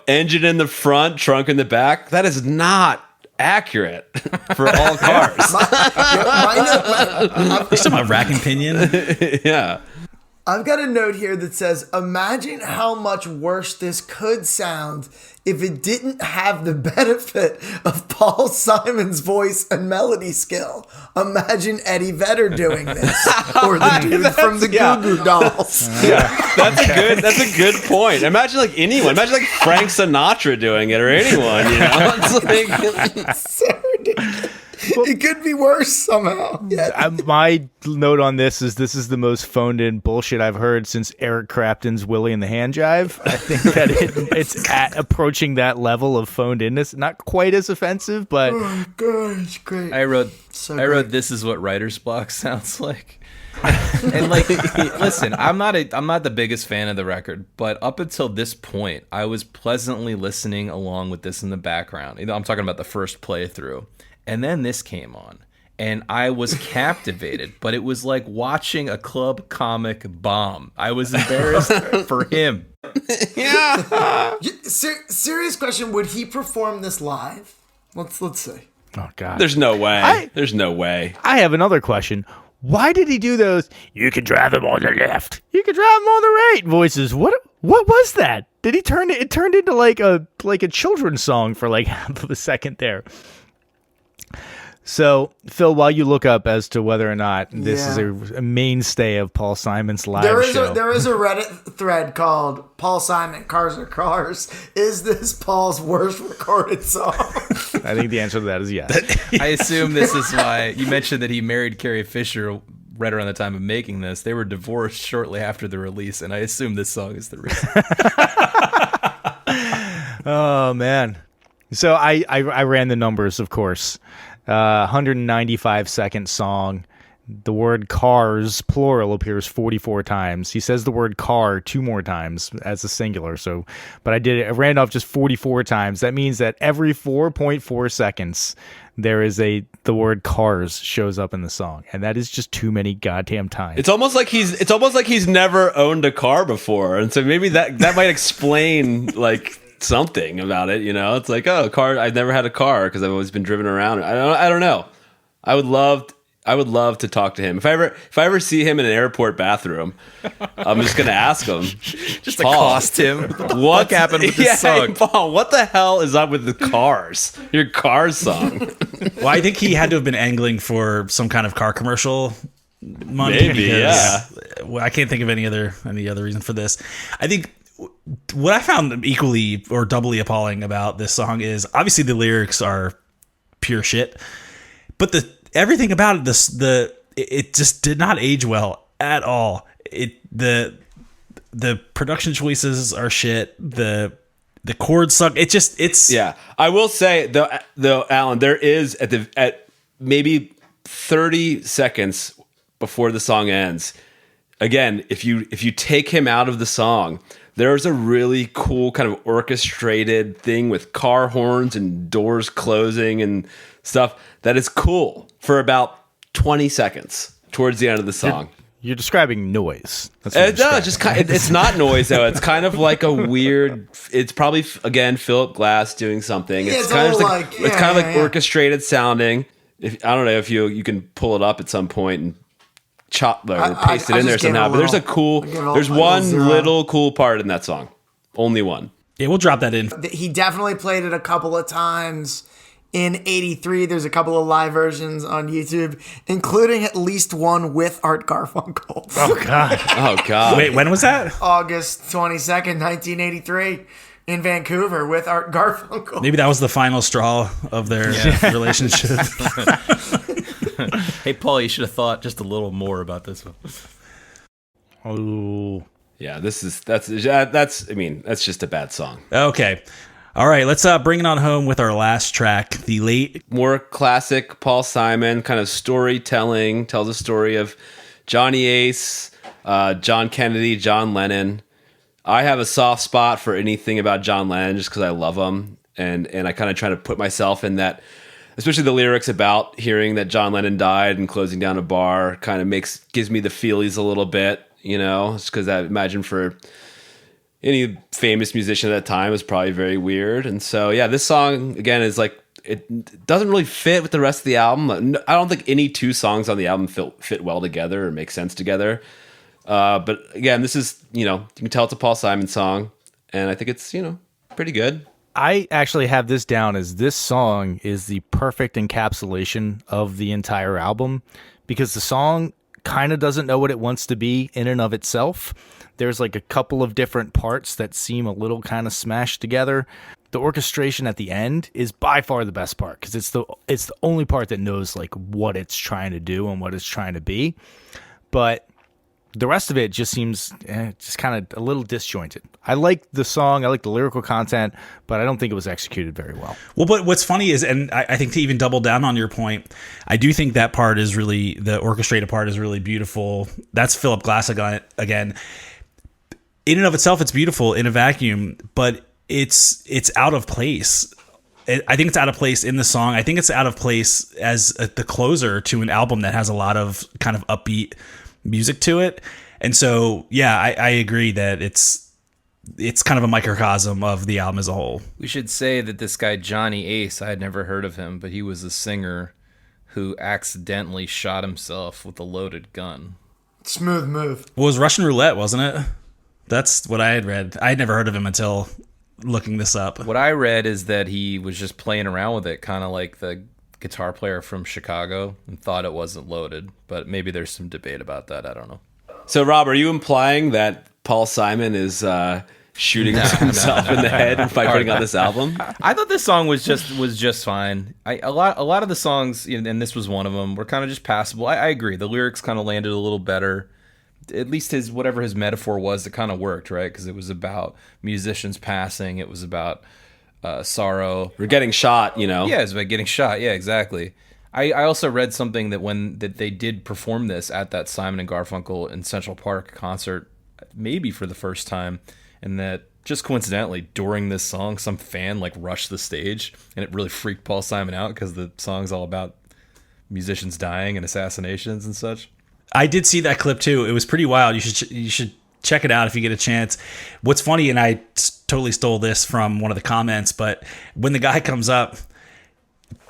engine in the front, trunk in the back. That is not accurate for all cars.
You're talking about rack and pinion?
Yeah.
I've got a note here that says, imagine how much worse this could sound if it didn't have the benefit of Paul Simon's voice and melody skill. Imagine Eddie Vedder doing this, or the dude from the Goo Goo Dolls.
That's a good point. Imagine like anyone. Imagine like Frank Sinatra doing it, or anyone. It's like
So ridiculous. It could be worse somehow. Yeah.
My note on this is the most phoned in bullshit I've heard since Eric Clapton's Willie and the Hand Jive. I think that it's approaching that level of phoned inness. Not quite as offensive, but
Oh gosh, great.
I wrote
great.
this is what writer's block sounds like. And like, listen, I'm not the biggest fan of the record, but up until this point, I was pleasantly listening along with this in the background. I'm talking about the first playthrough. And then this came on, and I was captivated, but it was like watching a club comic bomb. I was embarrassed for him.
yeah.
Serious question: would he perform this live? Let's see.
Oh God.
There's no way.
I-
There's no way.
I have another question. Why did he do those? You can drive him on the left. You can drive him on the right. Voices. What was that? Did he turn it? It turned into like a children's song for like half of a second there. So, Phil, while you look up as to whether or not this is a mainstay of Paul Simon's live show.
There is a Reddit thread called Paul Simon, Cars Are Cars. Is this Paul's worst recorded song?
I think the answer to that is yes.
I assume this is why you mentioned that he married Carrie Fisher right around the time of making this. They were divorced shortly after the release, and I assume this song is the reason.
Oh, man. So I ran the numbers, of course. 195-second song. The word cars, plural, appears 44 times. He says the word car 2 more times as a singular. So, but I ran off just 44 times. That means that every 4.4 seconds, there is the word cars shows up in the song. And that is just too many goddamn times.
It's almost like he's never owned a car before, and so maybe that might explain like something about it. You know, it's like, oh, car. I've never had a car because I've always been driven around. I don't know. I would love to talk to him. If I ever see him in an airport bathroom, I'm just gonna ask him.
Just
Paul,
accost him. What happened with this song?
Hey, Paul, what the hell is up with the cars? Your Cars song.
Well, I think he had to have been angling for some kind of car commercial money.
Maybe,
because, well, I can't think of any other reason for this. I think what I found equally or doubly appalling about this song is obviously the lyrics are pure shit, but everything about it, it just did not age well at all. The production choices are shit. The chords suck. It's
I will say though, Alan, there is at maybe 30 seconds before the song ends. Again, if you take him out of the song, there's a really cool kind of orchestrated thing with car horns and doors closing and stuff that is cool for about 20 seconds towards the end of the song.
You're describing noise. That's what you're describing.
It's not noise though. It's kind of like a weird. It's probably again Philip Glass doing something.
Yeah,
It's
it's
kind of
all
like
like-
it's kind of like
yeah.
orchestrated sounding. I don't know if you can pull it up at some point and chop or paste it
I
in there
just gave it
somehow.
a
But there's a
little-
cool.
I gave it a
There's
little
one
zero.
little cool part in that song. Only one.
yeah. We'll drop that in.
He definitely played it a couple of times. In 83, there's a couple of live versions on YouTube, including at least one with Art Garfunkel.
Oh, God.
Oh God.
Wait, when was that?
August 22nd, 1983, in Vancouver with Art Garfunkel.
Maybe that was the final straw of their relationship.
Hey, Paul, you should have thought just a little more about this one.
Oh.
Yeah. That's. I mean, that's just a bad song.
Okay. All right, let's bring it on home with our last track, the late.
More classic Paul Simon kind of storytelling, tells a story of Johnny Ace, John Kennedy, John Lennon. I have a soft spot for anything about John Lennon just because I love him, and I kind of try to put myself in that, especially the lyrics about hearing that John Lennon died and closing down a bar kind of gives me the feelies a little bit, you know, just because I imagine for any famous musician at that time was probably very weird. And so, yeah, this song, again, is like, it doesn't really fit with the rest of the album. I don't think any 2 songs on the album fit well together or make sense together. But again, this is, you can tell it's a Paul Simon song, and I think it's, pretty good.
I actually have this down as this song is the perfect encapsulation of the entire album because the song kind of doesn't know what it wants to be in and of itself. There's like a couple of different parts that seem a little kind of smashed together. The orchestration at the end is by far the best part because it's the only part that knows like what it's trying to do and what it's trying to be. But the rest of it just seems just kind of a little disjointed. I like the song, I like the lyrical content, but I don't think it was executed very well.
Well, but what's funny is, and I think to even double down on your point, I do think that part is really, the orchestrated part is really beautiful. That's Philip Glass again. In and of itself, it's beautiful in a vacuum, but it's out of place. I think it's out of place in the song. I think it's out of place as the closer to an album that has a lot of kind of upbeat music to it. And so, yeah, I agree that it's it's kind of a microcosm of the album as a whole.
We should say that this guy, Johnny Ace, I had never heard of him, but he was a singer who accidentally shot himself with a loaded gun.
Smooth move.
Well, it was Russian roulette, wasn't it? That's what I had read. I had never heard of him until looking this up.
What I read is that he was just playing around with it, kind of like the guitar player from Chicago, and thought it wasn't loaded. But maybe there's some debate about that. I don't know.
So, Rob, are you implying that Paul Simon is shooting himself in the head by putting on this album?
I thought this song was just fine. A lot of the songs, and this was one of them, were kind of just passable. I agree. The lyrics kind of landed a little better. At least whatever his metaphor was, it kind of worked, right? Because it was about musicians passing. It was about sorrow.
We're getting shot, you know?
Yeah, it was about getting shot. Yeah, exactly. I also read something that they did perform this at that Simon and Garfunkel in Central Park concert, maybe for the first time, and that just coincidentally during this song, some fan like rushed the stage, and it really freaked Paul Simon out because the song's all about musicians dying and assassinations and such.
I did see that clip too. It was pretty wild. You should check it out if you get a chance. What's funny, and I totally stole this from one of the comments, but when the guy comes up,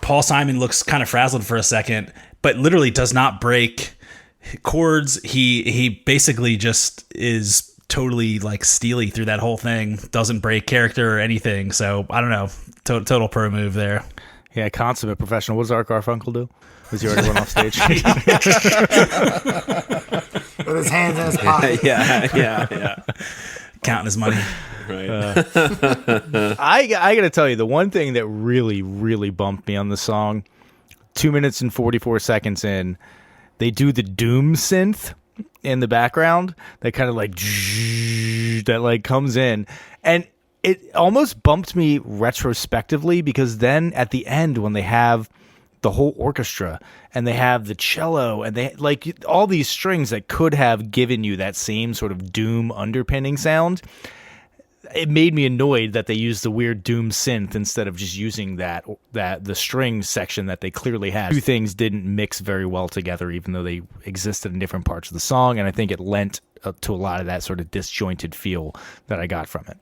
Paul Simon looks kind of frazzled for a second, but literally does not break chords. He basically just is totally like steely through that whole thing. Doesn't break character or anything. So I don't know. Total pro move there.
Yeah, consummate professional. What does Art Garfunkel do? Was he already went off stage?
With his hands in his pocket.
Yeah.
Counting his money.
Right.
I got to tell you, the one thing that really, really bumped me on the song, 2 minutes and 44 seconds in, they do the Doom synth in the background that kind of like that like comes in, and it almost bumped me retrospectively, because then at the end when they have the whole orchestra and they have the cello and they like all these strings that could have given you that same sort of Doom underpinning sound, it made me annoyed that they used the weird Doom synth instead of just using that the string section that they clearly had. Two things didn't mix very well together, even though they existed in different parts of the song, and I think it lent to a lot of that sort of disjointed feel that I got from it.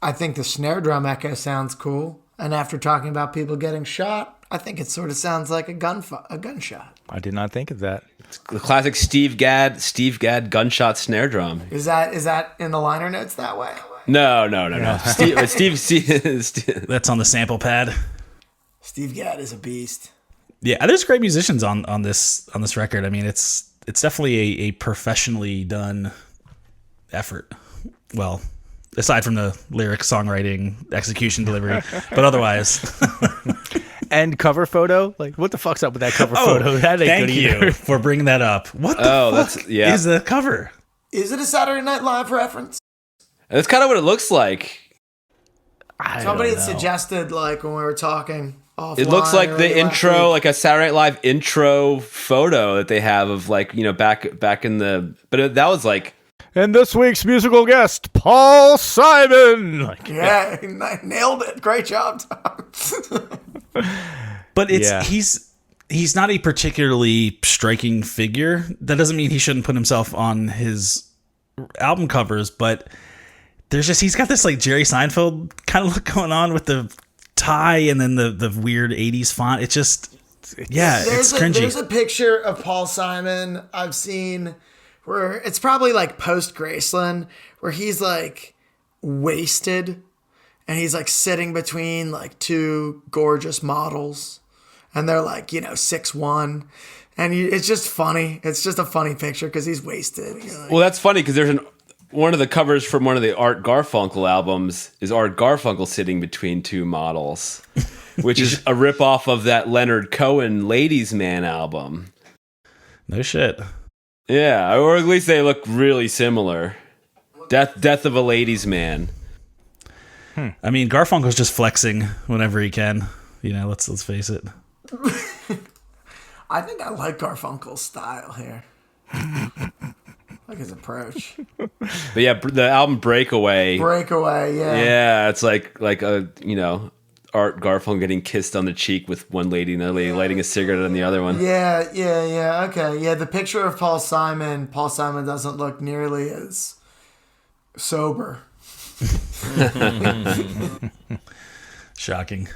I think the snare drum echo sounds cool, and after talking about people getting shot, I think it sort of sounds like a gunshot.
I did not think of that.
It's the classic Steve Gadd gunshot snare drum.
Is that in the liner notes that way?
No. Steve,
That's on the sample pad.
Steve Gadd is a beast.
Yeah, there's great musicians on this record. I mean, it's definitely a professionally done effort. Well, aside from the lyric, songwriting, execution, delivery, but otherwise.
And cover photo, like what the fuck's up with that cover photo? That ain't
thank
good
you
either.
for bringing that up. What the fuck is the cover?
Is it a Saturday Night Live reference?
That's kind of what it looks like.
Somebody had suggested, like when we were talking offline.
It looks like the intro, like a Saturday Night Live intro photo that they have of like, you know, back in the. But that was like.
And this week's musical guest, Paul Simon.
Yeah, nailed it. Great job, Tom.
But he's not a particularly striking figure. That doesn't mean he shouldn't put himself on his album covers, but he's got this like Jerry Seinfeld kind of look going on with the tie and then the weird 80s font. It's just, it's cringy.
There's a picture of Paul Simon I've seen where it's probably like post Graceland, where he's like wasted and he's like sitting between like two gorgeous models, and they're like, 6'1", and it's just funny. It's just a funny picture because he's wasted. Like,
well, that's funny because there's one of the covers from one of the Art Garfunkel albums is Art Garfunkel sitting between two models, which is a ripoff of that Leonard Cohen Ladies Man album.
No shit.
Yeah, or at least they look really similar. Death of a Ladies Man.
I mean, Garfunkel's just flexing whenever he can. Let's face it.
I think I like Garfunkel's style here. Like his approach.
But yeah, the album Breakaway. Yeah, it's like a, Art Garfunkel getting kissed on the cheek with one lady and another lady lighting a cigarette on the other one.
Yeah, okay. Yeah, the picture of Paul Simon doesn't look nearly as sober
Shocking.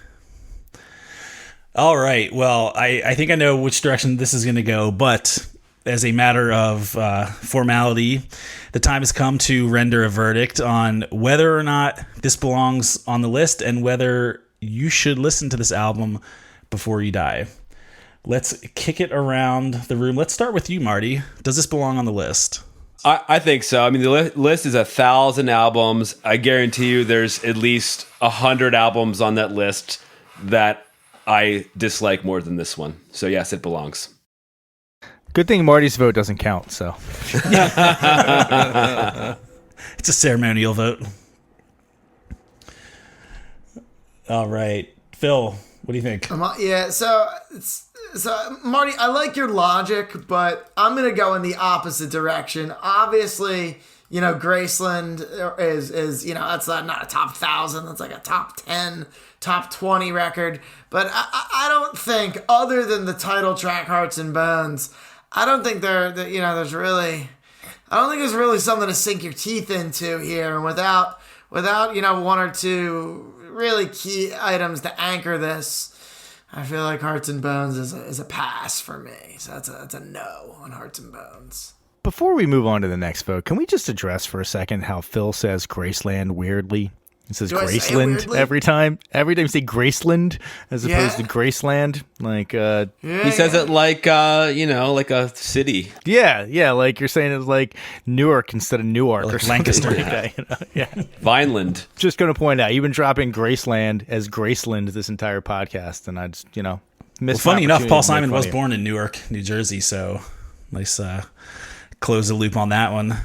All right. Well, I think I know which direction this is going to go, but as a matter of formality, the time has come to render a verdict on whether or not this belongs on the list and whether you should listen to this album before you die. Let's kick it around the room. Let's start with you, Marty. Does this belong on the list?
I think so. I mean, the list is 1,000 albums. I guarantee you there's at least 100 albums on that list that I dislike more than this one. So yes, it belongs.
Good thing Marty's vote doesn't count, so.
It's a ceremonial vote. All right. Phil, what do you think?
Yeah, so Marty, I like your logic, but I'm going to go in the opposite direction. Obviously, Graceland is that's not a top 1,000. That's like a top 10, top 20 record. But I don't think, other than the title track, Hearts and Bones, I don't think there's really something to sink your teeth into here. And without one or two really key items to anchor this, I feel like Hearts and Bones is a pass for me. So that's a no on Hearts and Bones.
Before we move on to the next vote, can we just address for a second how Phil says Graceland weirdly? He says Graceland every time. Every time you say Graceland as opposed to Graceland.
He says it like like a city.
Yeah, like you're saying it's like Newark instead of Newark or something.
Lancaster.
Yeah.
Vineland.
Just going to point out, you've been dropping Graceland as Graceland this entire podcast, and I just, missed.
Well, funny enough, Paul Simon was born in Newark, New Jersey, so nice close the loop on that one.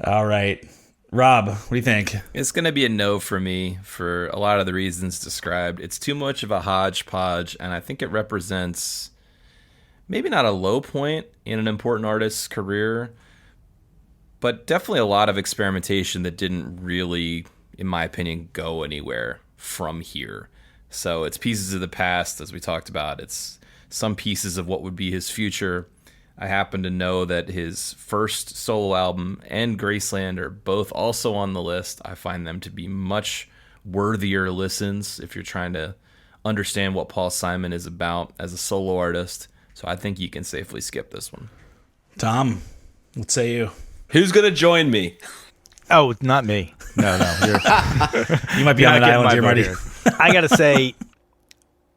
All right. Rob, what do you think?
It's going to be a no for me for a lot of the reasons described. It's too much of a hodgepodge, and I think it represents maybe not a low point in an important artist's career, but definitely a lot of experimentation that didn't really, in my opinion, go anywhere from here. So it's pieces of the past, as we talked about. It's some pieces of what would be his future. I happen to know that his first solo album and Graceland are both also on the list. I find them to be much worthier listens if you're trying to understand what Paul Simon is about as a solo artist. So I think you can safely skip this one.
Tom, what say you?
Who's going to join me?
Oh, not me. No.
You might be on an island here, Marty.
I got to say,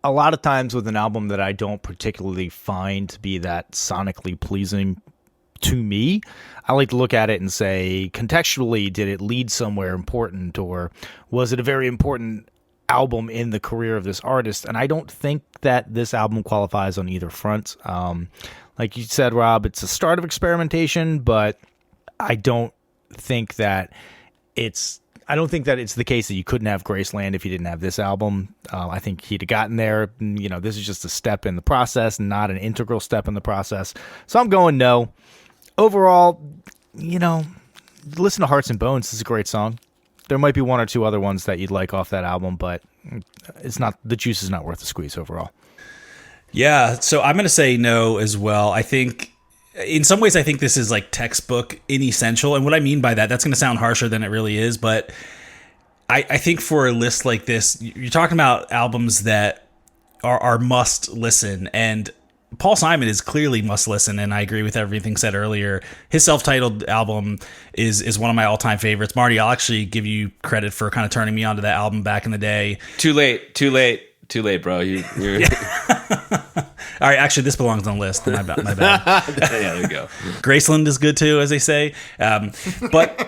a lot of times with an album that I don't particularly find to be that sonically pleasing to me, I like to look at it and say, contextually, did it lead somewhere important, or was it a very important album in the career of this artist? And I don't think that this album qualifies on either front. Like you said, Rob, it's a start of experimentation, but I don't think that it's the case that you couldn't have Graceland if you didn't have this album. I think he'd have gotten there. This is just a step in the process, not an integral step in the process. So I'm going no. Overall, listen to Hearts and Bones. This is a great song. There might be one or two other ones that you'd like off that album, but the juice is not worth the squeeze overall.
Yeah, so I'm going to say no as well. I think in some ways, I think this is like textbook inessential. And what I mean by that, that's going to sound harsher than it really is. But I think for a list like this, you're talking about albums that are must listen. And Paul Simon is clearly must listen. And I agree with everything said earlier. His self-titled album is one of my all-time favorites. Marty, I'll actually give you credit for kind of turning me onto that album back in the day.
Too late, bro. You're...
All right, actually, this belongs on the list. My bad.
Yeah, there you go.
Graceland is good too, as they say. But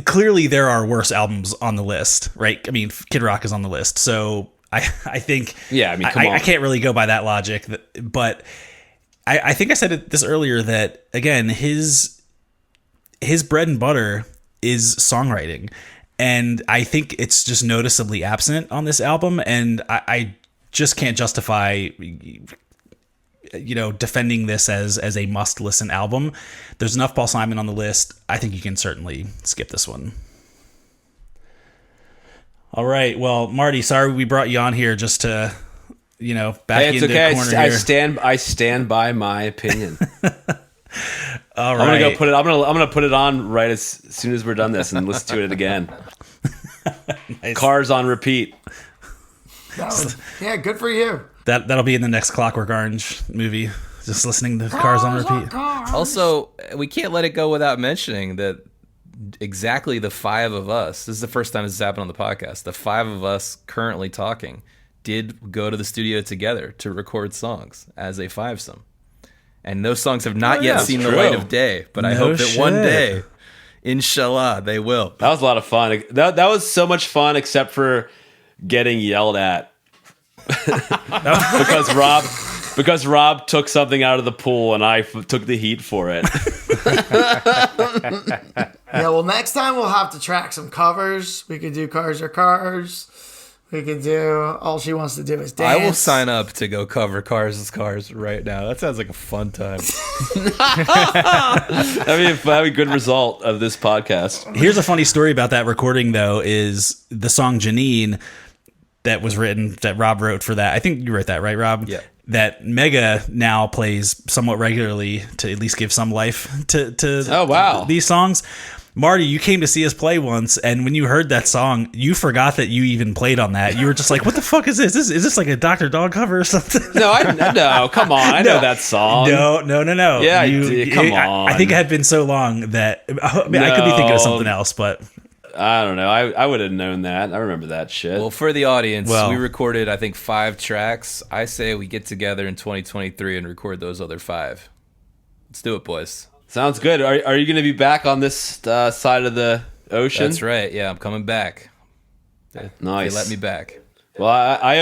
clearly, there are worse albums on the list, right? I mean, Kid Rock is on the list, so I think.
Yeah, I mean, come on.
I can't really go by that logic, but I think I said this earlier that again, his bread and butter is songwriting, and I think it's just noticeably absent on this album, and I just can't justify defending this as a must listen album. There's enough Paul Simon on the list. I think you can certainly skip this one. All right, well, Marty, sorry we brought you on here just to back you into the corner here.
I stand by my opinion.
All
I'm
right.
gonna go put it. I'm gonna put it on right as soon as we're done this and listen to it again.
Nice.
Cars on repeat.
Yeah, good for you.
That'll be in the next Clockwork Orange movie. Just listening to Cars on repeat.
Also, we can't let it go without mentioning that exactly the five of us, this is the first time this has happened on the podcast, the five of us currently talking did go to the studio together to record songs as a fivesome. And those songs have not yet seen the light of day, but I
No
hope that
shit.
one day, inshallah, they will.
That was a lot of fun. That was so much fun, except for getting yelled at because Rob took something out of the pool and I took the heat for it.
Yeah, well, next time we'll have to track some covers. We could do Cars Are Cars. We could do All She Wants to Do Is Dance.
I will sign up to go cover Cars as Cars right now. That sounds like a fun time.
That'd be a good result of this podcast.
Here's a funny story about that recording, though, is the song Janine that was written, that Rob wrote for that. I think you wrote that, right, Rob?
Yeah.
That Mega now plays somewhat regularly to at least give some life to
Oh, wow.
these songs. Marty, you came to see us play once, and when you heard that song, you forgot that you even played on that. You were just like, what the fuck is this? Is this like a Dr. Dog cover or something?
No, come on. I know that song.
No.
Yeah, come on.
I think it had been so long that I could be thinking of something else, but
I don't know. I would have known that. I remember that shit.
Well, for the audience,
Well-
we recorded, I think, 5 tracks. I say we get together in 2023 and record those other 5. Let's do it, boys.
Sounds good. Are you going to be back on this side of the ocean?
That's right. Yeah, I'm coming back.
Nice.
They let me back.
Well, I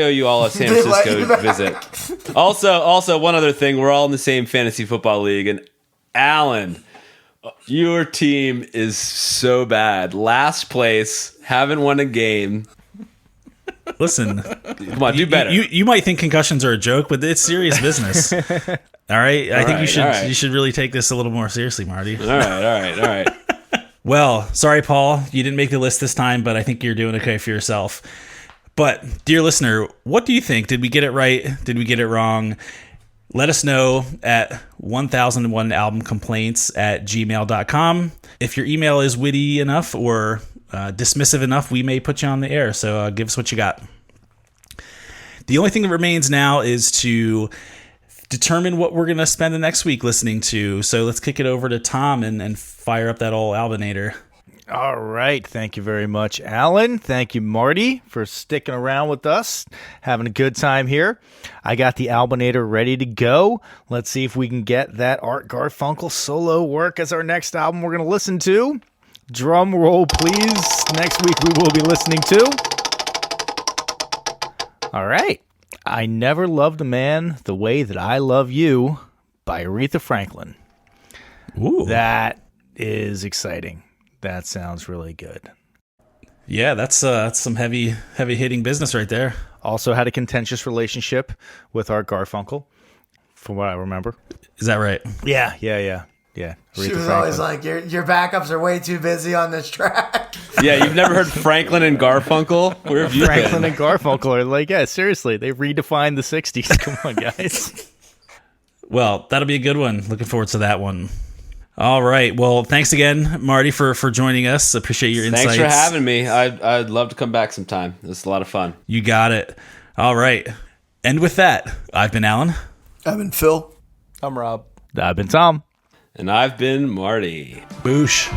owe you all a San
They let
Francisco
you back.
visit. Also, one other thing. We're all in the same fantasy football league, and Alan, your team is so bad. Last place, haven't won a game.
listen,
Come on, do better.
You might think concussions are a joke, but it's serious business. All right, I think
right.
you should really take this a little more seriously, Marty.
All right.
Well, sorry, Paul, you didn't make the list this time, but I think you're doing okay for yourself. But, dear listener, what do you think? Did we get it right? Did we get it wrong? Let us know at 1001albumcomplaints@gmail.com. If your email is witty enough or dismissive enough, we may put you on the air. So give us what you got. The only thing that remains now is to determine what we're going to spend the next week listening to. So let's kick it over to Tom and fire up that old Albinator.
All right. Thank you very much, Alan. Thank you, Marty, for sticking around with us, having a good time here. I got the Albinator ready to go. Let's see if we can get that Art Garfunkel solo work as our next album we're going to listen to. Drum roll, please. Next week we will be listening to... All right. I Never Loved a Man the Way That I Love You by Aretha Franklin.
Ooh.
That is exciting. That sounds really good.
Yeah, that's some heavy hitting business right there.
Also had a contentious relationship with Art Garfunkel, from what I remember.
Is that right?
Yeah.
She
Aretha
was
Franklin.
always like, your backups are way too busy on this track.
Yeah, you've never heard Franklin and Garfunkel? Where have you
Franklin
been?
and Garfunkel are like, yeah, seriously, they redefined the 60s. Come on, guys.
Well, that'll be a good one. Looking forward to that one. All right. Well, thanks again, Marty, for joining us. Appreciate your insights.
Thanks for having me. I'd love to come back sometime. It was a lot of fun.
You got it. All right. And with that, I've been Alan.
I've been Phil.
I'm Rob.
I've been Tom.
And I've been Marty.
Boosh.